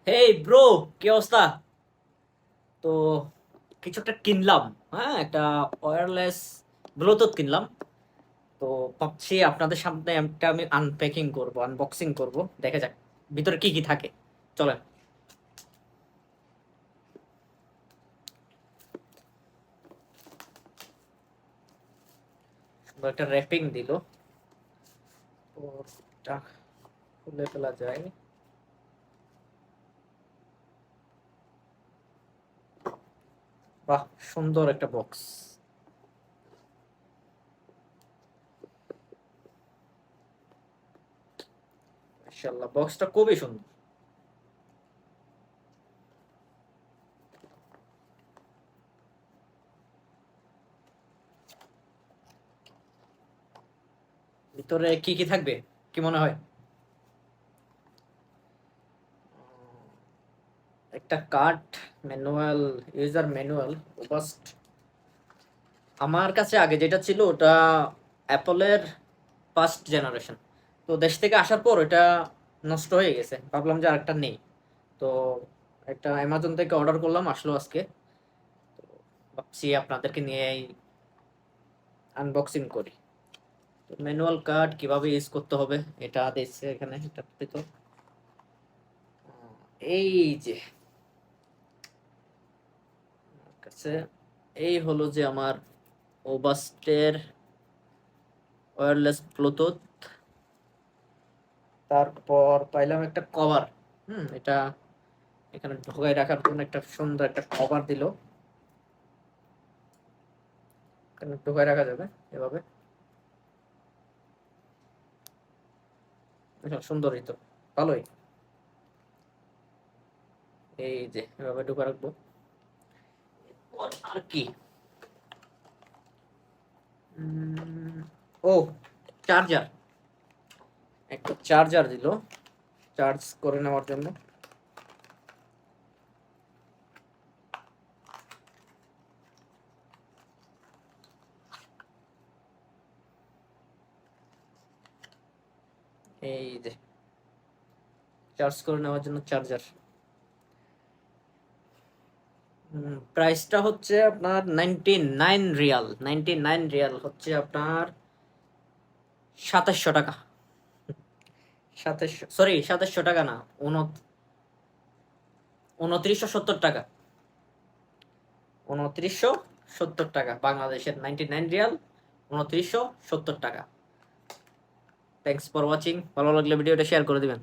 Hey bro, কি অবস্থা? তো কিছু একটা কিনলাম। হ্যাঁ, একটা ওয়্যারলেস ব্লুটুথ কিনলাম। তো ভাবছি আপনাদের সামনে একটা আমি আনপ্যাকিং করব, আনবক্সিং করব, দেখা যাক ভিতরে কি কি থাকে। চলেন। সুন্দর একটা র্যাপিং দিল। ওটা খুলে ফেলা যায়। বাহ, সুন্দর একটা বক্স। মাশাআল্লাহ, বক্সটা খুবই সুন্দর। ভিতরে কি কি থাকবে, কি মনে হয়? একটা card, manual, user manual, robust. আমার কাছে আগে যেটা ছিল ওটা অ্যাপলের ফার্স্ট জেনারেশন। তো দেশ থেকে আসার পর ওটা নষ্ট হয়ে গেছে, ভাবলাম যে আরেকটা নেই। তো একটা অ্যামাজন থেকে অর্ডার করলাম, আসলো আজকে। তো ভাবছি আপনাদেরকে নিয়ে আনবক্সিং করি। তো ম্যানুয়াল কার্ড কিভাবে ইউজ করতে হবে এটা দিচ্ছে এখানে, এটাতে তো এই যে আমার কাছে এই হলো যে আমার ওবাস্টের ওয়্যারলেস ব্লুটুথ। তারপর পাইলাম একটা কভার। এটা এখানে ঢোকায় রাখার জন্য একটা সুন্দর একটা কভার দিল। এখানে ঢোকায় রাখা যাবে এভাবে। সুন্দরই তো, ভালোই। এই যে এভাবে ঢোকা রাখবো। আর কি, ও চার্জার, একটা চার্জার দিল চার্জ করে নেওয়ার জন্য। এই যে চার্জ করে নেওয়ার জন্য চার্জার। প্রাইসটা হচ্ছে আপনার 99 রিয়াল। 99 রিয়াল হচ্ছে আপনার 2700 টাকা। 2700, সরি 2700 টাকা না, 2970 টাকা। 2970 টাকা বাংলাদেশের, 99 রিয়াল, 2970 টাকা। Thanks for watching. ভালো লাগলে ভিডিওটা শেয়ার করে দিবেন।